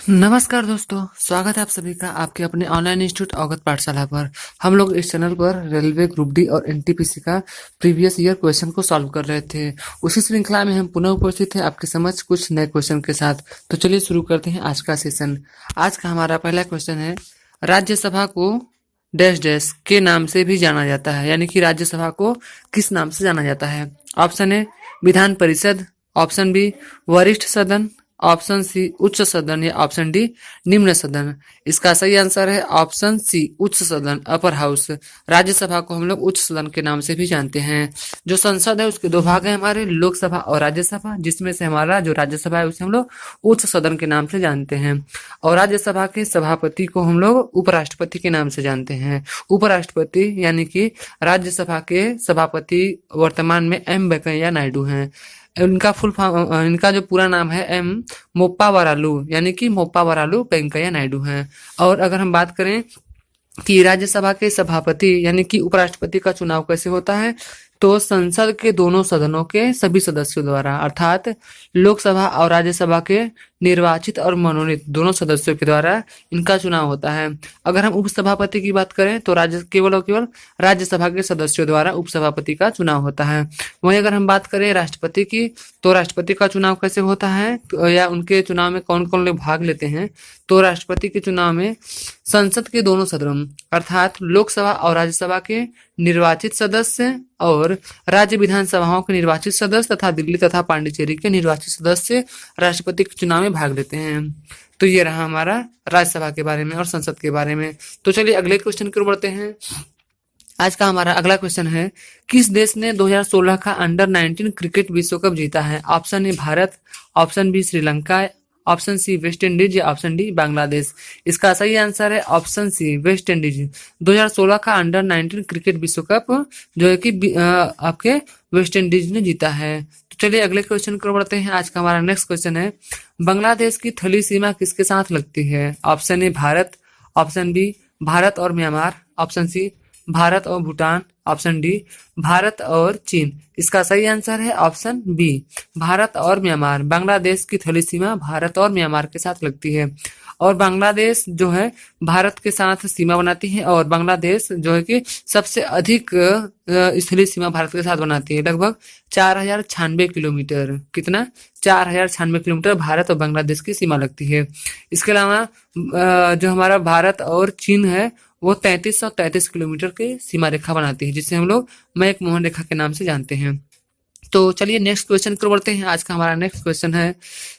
नमस्कार दोस्तों, स्वागत है आप सभी का आपके अपने ऑनलाइन इंस्टीट्यूट अवगत पाठशाला पर। हम लोग इस चैनल पर रेलवे ग्रुप डी और एनटीपीसी का प्रीवियस ईयर क्वेश्चन को सॉल्व कर रहे थे। उसी श्रृंखला में हम पुनः उपस्थित हैं आपके समझ कुछ नए क्वेश्चन के साथ। तो चलिए शुरू करते हैं आज का सेशन। आज का हमारा पहला क्वेश्चन है, राज्यसभा को डैश डैश के नाम से भी जाना जाता है, यानी कि राज्यसभा को किस नाम से जाना जाता है। ऑप्शन ए विधान परिषद, ऑप्शन बी वरिष्ठ सदन, ऑप्शन सी उच्च सदन या ऑप्शन डी निम्न सदन। इसका सही आंसर है ऑप्शन सी उच्च सदन, अपर हाउस। राज्यसभा को हम लोग उच्च सदन के नाम से भी जानते हैं। जो संसद है उसके दो भाग हैं हमारे, लोकसभा और राज्यसभा, जिसमें से हमारा जो राज्यसभा है उसे हम लोग उच्च सदन के नाम से जानते हैं। और राज्यसभा के सभापति को हम लोग उपराष्ट्रपति के नाम से जानते हैं। उपराष्ट्रपति यानी कि राज्यसभा के सभापति वर्तमान में एम वेंकैया नायडू हैं। इनका फुल फॉर्म, इनका जो पूरा नाम है एम मोप्पा वरालू, यानी कि मोप्पा वरालू वेंकैया नायडू हैं। और अगर हम बात करें कि राज्यसभा के सभापति यानी कि उपराष्ट्रपति का चुनाव कैसे होता है, तो संसद के दोनों सदनों के सभी सदस्यों द्वारा, अर्थात लोकसभा और राज्यसभा के निर्वाचित और मनोनीत दोनों सदस्यों के द्वारा इनका चुनाव होता है। अगर हम उपसभापति की बात करें तो केवल और केवल राज्यसभा के सदस्यों द्वारा उपसभापति का चुनाव होता है। वहीं अगर हम बात करें राष्ट्रपति की, तो राष्ट्रपति का चुनाव कैसे होता है या उनके चुनाव में कौन कौन लोग भाग लेते हैं, तो राष्ट्रपति के चुनाव में संसद के दोनों सदनों अर्थात लोकसभा और राज्यसभा के निर्वाचित सदस्य और राज्य विधानसभाओं के निर्वाचित सदस्य तथा दिल्ली तथा पांडिचेरी के निर्वाचित सदस्य राष्ट्रपति के चुनाव में भाग लेते हैं। तो ये रहा हमारा राज्यसभा के बारे में और संसद के बारे में। तो चलिए अगले क्वेश्चन की ओर बढ़ते हैं। आज का हमारा अगला क्वेश्चन है, किस देश ने 2016 का अंडर 19 क्रिकेट विश्व कप जीता है। Option A Bharat, option B Sri Lanka, option C West Indies या ऑप्शन डी बांग्लादेश। इसका सही आंसर है ऑप्शन सी वेस्ट इंडीज। 2016 का अंडर 19 क्रिकेट विश्व कप जो है कि आपके वेस्ट इंडीज ने जीता है। तो चलिए अगले क्वेश्चन की ओर बढ़ते हैं। आज का हमारा नेक्स्ट क्वेश्चन है, बांग्लादेश की थली सीमा किसके साथ लगती है। Option A Bharat, option B Bharat और म्यांमार, ऑप्शन सी भारत और भूटान, ऑप्शन डी भारत और चीन। इसका सही आंसर है ऑप्शन बी भारत और म्यांमार। बांग्लादेश की थली सीमा भारत और म्यांमार के साथ लगती है और बांग्लादेश जो है भारत के साथ सीमा बनाती है और बांग्लादेश जो है कि सबसे अधिक स्थलीय सीमा भारत के साथ बनाती है, लगभग 4096 किलोमीटर। कितना? 4096 किलोमीटर भारत और बांग्लादेश की सीमा लगती है। इसके अलावा जो हमारा भारत और चीन है वो 3333 किलोमीटर की सीमा रेखा बनाती है, जिसे हम लोग मैक मोहन रेखा के नाम से जानते हैं। तो चलिए नेक्स्ट क्वेश्चन की ओर बढ़ते हैं। आज का हमारा नेक्स्ट क्वेश्चन है,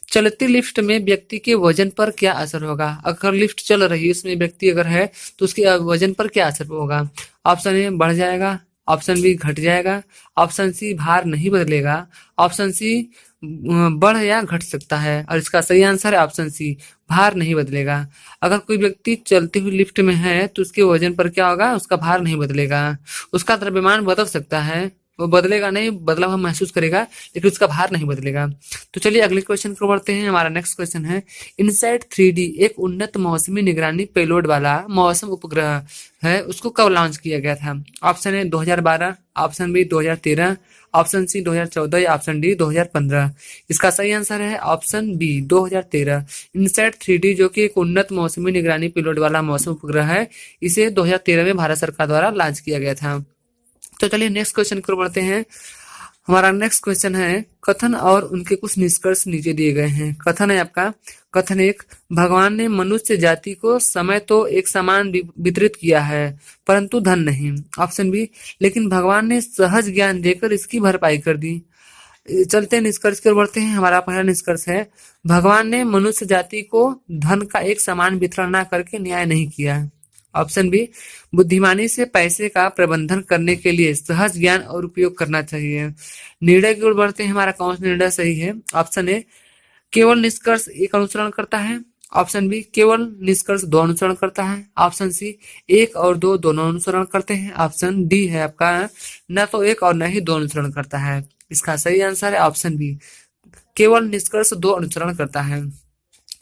चलती लिफ्ट में व्यक्ति के वजन पर क्या असर होगा। अगर लिफ्ट चल रही है उसमें व्यक्ति अगर है तो उसके वजन पर क्या असर होगा। ऑप्शन ए बढ़ जाएगा, ऑप्शन बी घट जाएगा, ऑप्शन सी भार नहीं बदलेगा, ऑप्शन सी बढ़ या घट सकता है। और इसका सही आंसर है ऑप्शन सी भार नहीं बदलेगा। अगर कोई व्यक्ति चलती हुई लिफ्ट में है तो उसके वजन पर क्या होगा, उसका भार नहीं बदलेगा। उसका द्रव्यमान बदल सकता है, वो बदलेगा नहीं, बदलाव हम महसूस करेगा लेकिन उसका भार नहीं बदलेगा। तो चलिए अगले क्वेश्चन को बढ़ते हैं। हमारा नेक्स्ट क्वेश्चन है, इनसैट 3D एक उन्नत मौसमी निगरानी पेलोड वाला मौसम उपग्रह है, उसको कब लॉन्च किया गया था। Option A 2012, option B 2013, option C 2014 या ऑप्शन डी 2015। इसका सही आंसर है ऑप्शन बी 2013। इनसैट 3D जो कि एक उन्नत मौसमी निगरानी पेलोड वाला मौसम उपग्रह है, इसे 2013 में भारत सरकार द्वारा लॉन्च किया गया था। तो चलिए नेक्स्ट क्वेश्चन की ओर बढ़ते हैं। हमारा नेक्स्ट क्वेश्चन है, कथन और उनके कुछ निष्कर्ष नीचे दिए गए हैं। कथन है आपका, कथन एक, भगवान ने मनुष्य जाति को समय तो एक समान वितरित किया है परंतु धन नहीं। ऑप्शन बी, लेकिन भगवान ने सहज ज्ञान देकर इसकी भरपाई कर दी। चलते निष्कर्ष की ओर बढ़ते हैं। हमारा पहला निष्कर्ष है, भगवान ने मनुष्य जाति को धन का एक समान वितरण न करके न्याय नहीं किया। ऑप्शन बी, बुद्धिमानी से पैसे का प्रबंधन करने के लिए सहज ज्ञान और उपयोग करना चाहिए। निर्णय की ओर बढ़ते हैं। हमारा कौन सा निर्णय सही है। ऑप्शन ए, केवल निष्कर्ष एक अनुसरण करता है। ऑप्शन बी, केवल निष्कर्ष दो अनुसरण करता है। ऑप्शन सी, एक और दो दोनों अनुसरण करते हैं। ऑप्शन डी है आपका, न तो एक और न ही दो अनुसरण करता है। इसका सही आंसर है ऑप्शन बी, केवल निष्कर्ष दो अनुसरण करता है।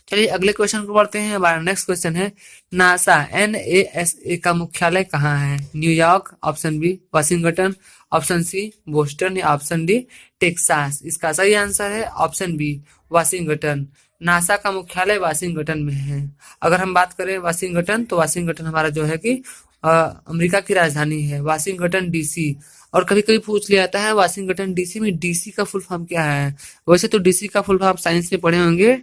चलिए अगले क्वेश्चन को बढ़ते हैं। हमारा नेक्स्ट क्वेश्चन है, नासा NASA का मुख्यालय कहाँ है। New York, option B Washington, option C Boston या ऑप्शन डी टेक्सास। इसका सही आंसर है ऑप्शन बी वाशिंगटन। नासा का मुख्यालय वाशिंगटन में है। अगर हम बात करें वाशिंगटन, तो वाशिंगटन हमारा जो है कि अमेरिका की राजधानी है, वाशिंगटन डीसी। और कभी कभी पूछ लिया जाता है वाशिंगटन डीसी में डीसी का फुल फॉर्म क्या है। वैसे तो डीसी का फुल फॉर्म साइंस में पढ़े होंगे,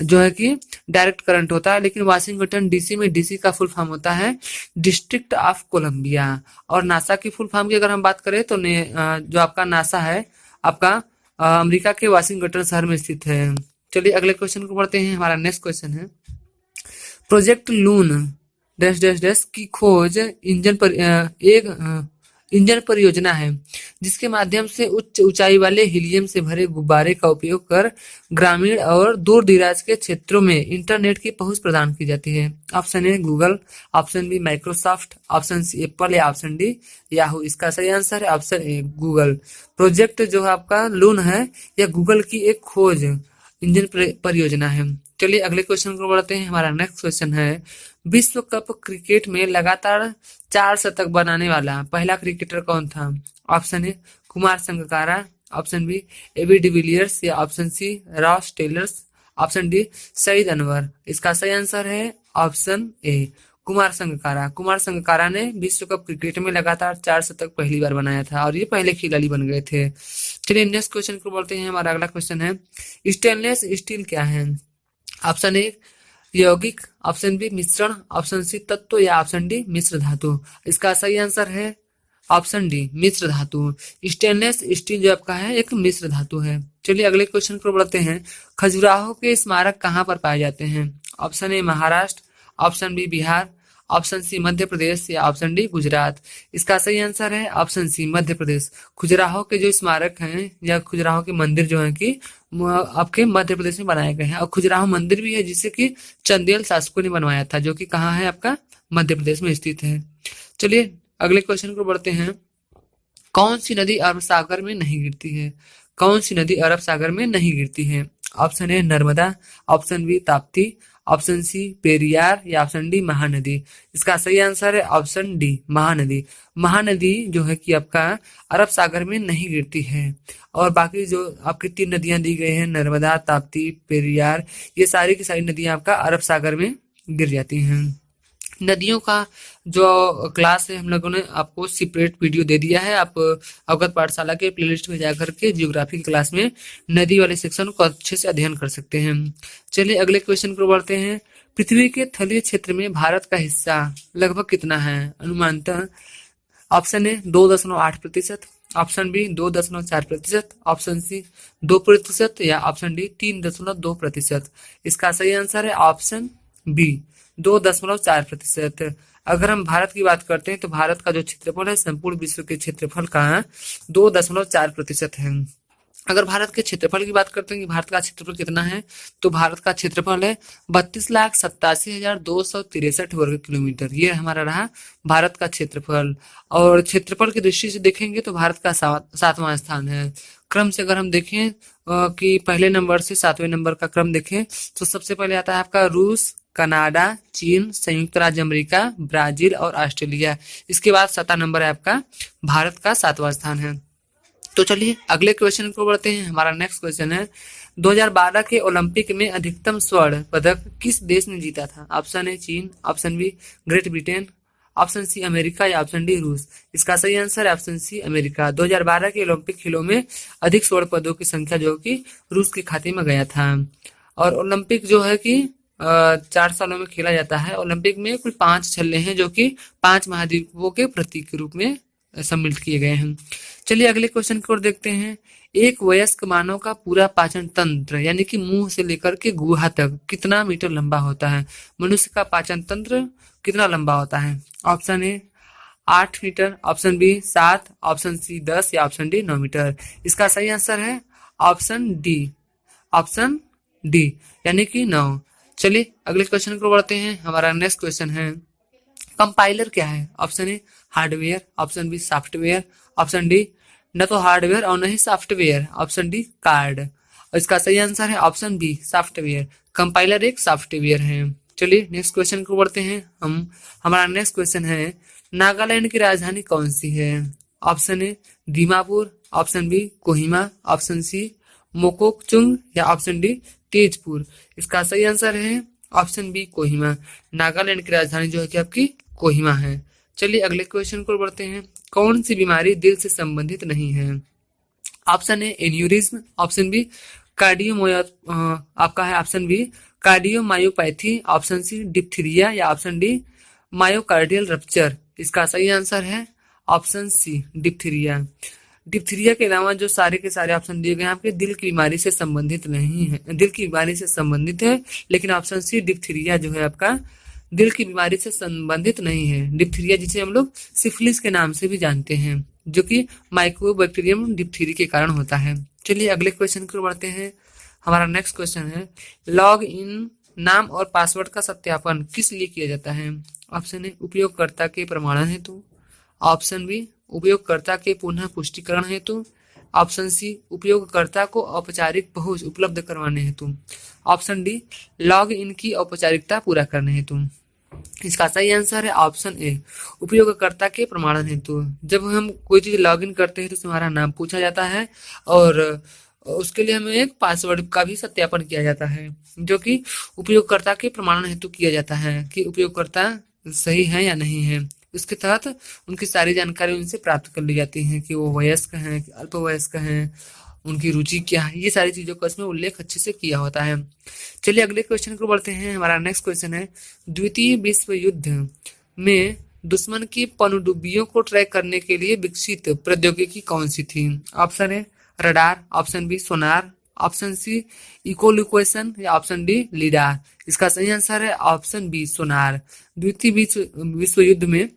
जो है कि डायरेक्ट करंट होता है, लेकिन वाशिंगटन डीसी में डीसी का फुल फॉर्म होता है डिस्ट्रिक्ट ऑफ कोलंबिया। और नासा की फुल फॉर्म की अगर हम बात करें तो जो आपका नासा है आपका अमेरिका के वाशिंगटन शहर में स्थित है। चलिए अगले क्वेश्चन को पढ़ते हैं। हमारा नेक्स्ट क्वेश्चन है, प्रोजेक्ट लून डैश डैश डैश की खोज इंजन परियोजना है जिसके माध्यम से उच्च ऊंचाई वाले हीलियम से भरे गुब्बारे का उपयोग कर ग्रामीण और दूर दराज के क्षेत्रों में इंटरनेट की पहुंच प्रदान की जाती है। Option A Google, option B Microsoft, option C Apple या ऑप्शन डी याहू। इसका सही आंसर है ऑप्शन ए गूगल। प्रोजेक्ट जो है आपका लून है यह गूगल की एक खोज इंजन परियोजना है। चलिए अगले क्वेश्चन को बढ़ते हैं। हमारा नेक्स्ट क्वेश्चन है, विश्व कप क्रिकेट में लगातार 4 शतक बनाने वाला पहला क्रिकेटर कौन था। Option A Kumar Sangakkara, option B AB de Villiers या option C Ross Taylors, option D Saeed Anwar. इसका सही आंसर है ऑप्शन ए कुमार संगकारा। कुमार संगकारा ने विश्व कप क्रिकेट में लगातार 4 शतक पहली बार बनाया था और ये पहले खिलाड़ी बन गए थे। चलिए नेक्स्ट क्वेश्चन को बढ़ते हैं। हमारा अगला क्वेश्चन है, स्टेनलेस स्टील क्या है। ऑप्शन ए यौगिक, ऑप्शन बी मिश्रण, ऑप्शन सी तत्व या ऑप्शन डी मिश्र धातु। इसका सही आंसर है ऑप्शन डी मिश्र धातु। स्टेनलेस स्टील जो आपका है एक मिश्र धातु है। चलिए अगले क्वेश्चन को बढ़ते हैं, खजुराहो के स्मारक कहाँ पर पाए जाते हैं। Option A Maharashtra, option B Bihar, option C Madhya Pradesh या ऑप्शन डी गुजरात। इसका सही आंसर है ऑप्शन सी मध्य प्रदेश। खजुराहो के जो स्मारक हैं या खजुराहो के मंदिर जो है कि आपके मध्य प्रदेश में बनाए गए हैं। और खजुराहो मंदिर भी है जिसे कि चंदेल शासकों ने बनवाया था, जो कि कहाँ है आपका मध्य प्रदेश में स्थित है। चलिए अगले क्वेश्चन को बढ़ते हैं, कौन सी नदी अरब सागर में नहीं गिरती है। कौन सी नदी अरब सागर में नहीं गिरती है। Option A Narmada, option B Tapti, option C Periyar या ऑप्शन डी महानदी। इसका सही आंसर है ऑप्शन डी महानदी। महानदी जो है कि आपका अरब सागर में नहीं गिरती है। और बाकी जो आपकी 3 नदियां दी गई हैं, नर्मदा, ताप्ती, पेरियार, ये सारी की सारी नदियां आपका अरब सागर में गिर जाती हैं। नदियों का जो क्लास है हम लोगों ने आपको सेपरेट वीडियो दे दिया है। आप अवगत पाठशाला के प्लेलिस्ट में जाकर के ज्योग्राफी की क्लास में नदी वाले सेक्शन को अच्छे से अध्ययन कर सकते हैं। चलिए अगले क्वेश्चन को बढ़ते हैं, पृथ्वी के तलीय क्षेत्र में भारत का हिस्सा लगभग कितना है अनुमानतः। Option A 2.8%, option B 2.4%, option C 2% या ऑप्शन डी 3.2%। इसका सही आंसर है ऑप्शन बी 2.4%। अगर हम भारत की बात करते हैं तो भारत का जो क्षेत्रफल है संपूर्ण विश्व के क्षेत्रफल का 2.4% है। अगर भारत के क्षेत्रफल की बात करते हैं कि भारत का क्षेत्रफल कितना है, तो भारत का क्षेत्रफल है 32,87,263 वर्ग किलोमीटर। ये हमारा रहा भारत का क्षेत्रफल। और क्षेत्रफल की दृष्टि से देखेंगे तो भारत का 7वां स्थान है। क्रम से अगर हम देखें कि पहले नंबर से 7वें नंबर का क्रम देखें तो सबसे पहले आता है आपका रूस, कनाडा, चीन, संयुक्त राज्य अमेरिका, ब्राजील और ऑस्ट्रेलिया। इसके बाद 7वां नंबर है आपका भारत का 7वां स्थान है। तो चलिए अगले क्वेश्चन को बढ़ते हैं। हमारा नेक्स्ट क्वेश्चन है, 2012 के ओलंपिक में अधिकतम स्वर्ण पदक किस देश ने जीता था। ऑप्शन ए चीन, option B Great Britain, option C America या ऑप्शन डी रूस। इसका सही आंसर है ऑप्शन सी अमेरिका। 2012 के ओलंपिक खेलों में अधिक स्वर्ण पदकों की संख्या जो कि रूस के खाते में गया था। और ओलंपिक जो है कि 4 सालों में खेला जाता है। ओलंपिक में कुल 5 छल्ले हैं जो कि 5 महाद्वीपों के प्रतीक के रूप में सम्मिलित किए गए हैं। चलिए अगले क्वेश्चन की ओर देखते हैं, एक वयस्क मानव का पूरा पाचन तंत्र यानी कि मुंह से लेकर के गुहा तक कितना मीटर लंबा होता है। मनुष्य का पाचन तंत्र कितना लंबा होता है। Option A 8 metre, option B 7, option C 10 या ऑप्शन डी 9 मीटर। इसका सही आंसर है ऑप्शन डी, ऑप्शन डी यानी कि 9। चलिए अगले क्वेश्चन को बढ़ते हैं। हमारा नेक्स्ट क्वेश्चन है, कंपाइलर क्या है। Option A hardware, option B software, option D न तो हार्डवेयर और न ही सॉफ्टवेयर, ऑप्शन डी कार्ड। और इसका सही आंसर है ऑप्शन बी सॉफ्टवेयर। कंपाइलर एक सॉफ्टवेयर है। चलिए नेक्स्ट क्वेश्चन को बढ़ते हैं हमारा नेक्स्ट क्वेश्चन है, नागालैंड की राजधानी कौन सी है। Option A Dimapur, option B Kohima, option C Mokokchung या ऑप्शन डी तेजपुर। इसका सही आंसर है ऑप्शन बी कोहिमा। नागालैंड की राजधानी जो है कि आपकी कोहिमा है। चलिए अगले क्वेश्चन को बढ़ते हैं। कौन सी बीमारी दिल से संबंधित नहीं है? Option A aneurysm, option B cardiomyo आपका है option B cardiomyopathy, option C diphtheria या ऑप्शन डी मायोकार्डियल रप्चर। इसका सही आंसर है ऑप्शन सी डिप्थीरिया। डिप्थीरिया के अलावा जो सारे के सारे ऑप्शन दिए गए हैं आपके दिल की बीमारी से संबंधित नहीं है, दिल की बीमारी से संबंधित है, लेकिन ऑप्शन सी डिप्थीरिया जो है आपका दिल की बीमारी से संबंधित नहीं है। डिप्थीरिया जिसे हम लोग सिफिलिस के नाम से भी जानते हैं, जो कि माइक्रोबैक्टीरियम डिप्थीरी के कारण होता है। चलिए अगले क्वेश्चन की ओर बढ़ते हैं। हमारा नेक्स्ट क्वेश्चन है लॉग इन नाम और पासवर्ड का सत्यापन किस लिए किया जाता है? ऑप्शन ए उपयोगकर्ता के प्रमाणन हेतु, ऑप्शन बी उपयोगकर्ता के पुनः पुष्टिकरण हेतु, ऑप्शन सी उपयोगकर्ता को औपचारिक पहुंच उपलब्ध करवाने हेतु, ऑप्शन डी लॉग इन की औपचारिकता पूरा करने हेतु। इसका सही आंसर है ऑप्शन ए उपयोगकर्ता के प्रमाणन हेतु। जब हम कोई चीज लॉग इन करते हैं तो उसमें हमारा नाम पूछा जाता है और उसके लिए हमें एक पासवर्ड का भी सत्यापन किया जाता है, जो कि उपयोगकर्ता के प्रमाणन हेतु किया जाता है कि उपयोगकर्ता सही है या नहीं है। इसके तहत उनकी सारी जानकारी उनसे प्राप्त कर ली जाती है कि वो वयस्क हैं कि अल्पवयस्क हैं, उनकी रुचि क्या है, ये सारी चीजों का इसमें उल्लेख अच्छे से किया होता है। चलिए अगले क्वेश्चन को बढ़ते हैं। हमारा नेक्स्ट क्वेश्चन है द्वितीय विश्व युद्ध में दुश्मन की पनडुब्बियों को ट्रैक करने के लिए विकसित प्रौद्योगिकी कौन सी थी? Option A radar, option B sonar, option C echolocation या ऑप्शन डी लीडार। इसका सही आंसर है ऑप्शन बी सोनार। द्वितीय विश्व युद्ध में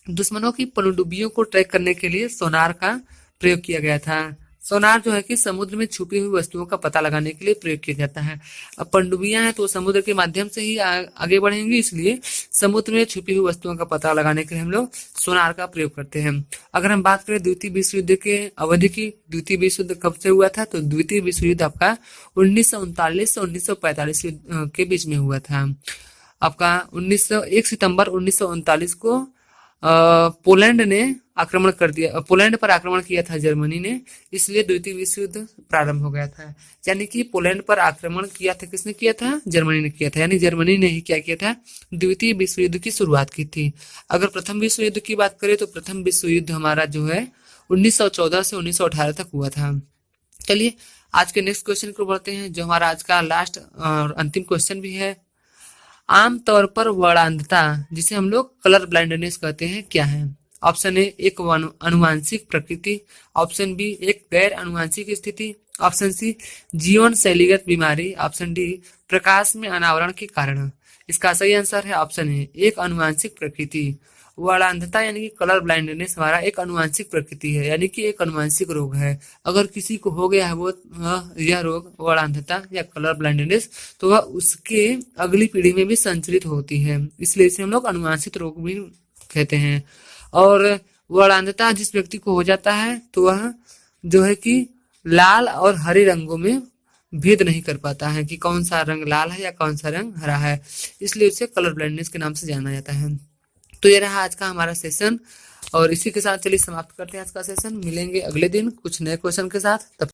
दुश्मनों की पनडुब्बियों को ट्रैक करने के लिए सोनार का प्रयोग किया गया था। सोनार जो है कि समुद्र में छुपी हुई वस्तुओं का पता लगाने के लिए प्रयोग किया जाता है। अब पनडुब्बियां हैं तो समुद्र के माध्यम से ही आगे बढ़ेंगी, इसलिए समुद्र में छुपी हुई वस्तुओं का पता लगाने के लिए हम लोग सोनार का प्रयोग करते हैं। अगर हम बात करें द्वितीय विश्व युद्ध के अवधि की, द्वितीय विश्व युद्ध कब से हुआ था, तो द्वितीय विश्व युद्ध आपका 1939 से 1945 के बीच में हुआ था। आपका 1 सितंबर 1939 को पोलैंड ने आक्रमण कर दिया, पोलैंड पर आक्रमण किया था जर्मनी ने, इसलिए द्वितीय विश्व युद्ध प्रारंभ हो गया था। यानी कि पोलैंड पर आक्रमण किया था, किसने किया था? जर्मनी ने किया था। यानी जर्मनी ने ही क्या किया था? द्वितीय विश्व युद्ध की शुरुआत की थी। अगर प्रथम विश्व युद्ध की बात करें तो प्रथम विश्व युद्ध हमारा जो है 1914 से 1918 तक हुआ था। चलिए आज के नेक्स्ट क्वेश्चन को बढ़ते हैं, जो हमारा आज का लास्ट और अंतिम क्वेश्चन भी है। आमतौर पर वर्णांधता, जिसे हम लोग कलर ब्लाइंडनेस कहते हैं, क्या है? ऑप्शन ए एक अनुवांशिक प्रकृति, ऑप्शन बी एक गैर अनुवांशिक स्थिति, ऑप्शन सी जीवन शैलीगत बीमारी, ऑप्शन डी प्रकाश में अनावरण के कारण। इसका सही आंसर है ऑप्शन ए एक अनुवांशिक प्रकृति। वर्णांधता यानी कि कलर ब्लाइंडनेस हमारा एक अनुवांशिक प्रकृति है, यानी कि एक अनुवांशिक रोग है। अगर किसी को हो गया है वो यह रोग वर्णांधता या कलर ब्लाइंडनेस, तो वह उसके अगली पीढ़ी में भी संचरित होती है, इसलिए इसे हम लोग अनुवांशिक रोग भी कहते हैं। और वर्णांधता जिस व्यक्ति को हो जाता है तो वह जो है कि लाल और हरे रंगों में भेद नहीं कर पाता है कि कौन सा रंग लाल है या कौन सा रंग हरा है, इसलिए उसे कलर ब्लाइंडनेस के नाम से जाना जाता है। तो ये रहा आज का हमारा सेशन और इसी के साथ चलिए समाप्त करते हैं आज का सेशन। मिलेंगे अगले दिन कुछ नए क्वेश्चन के साथ। तब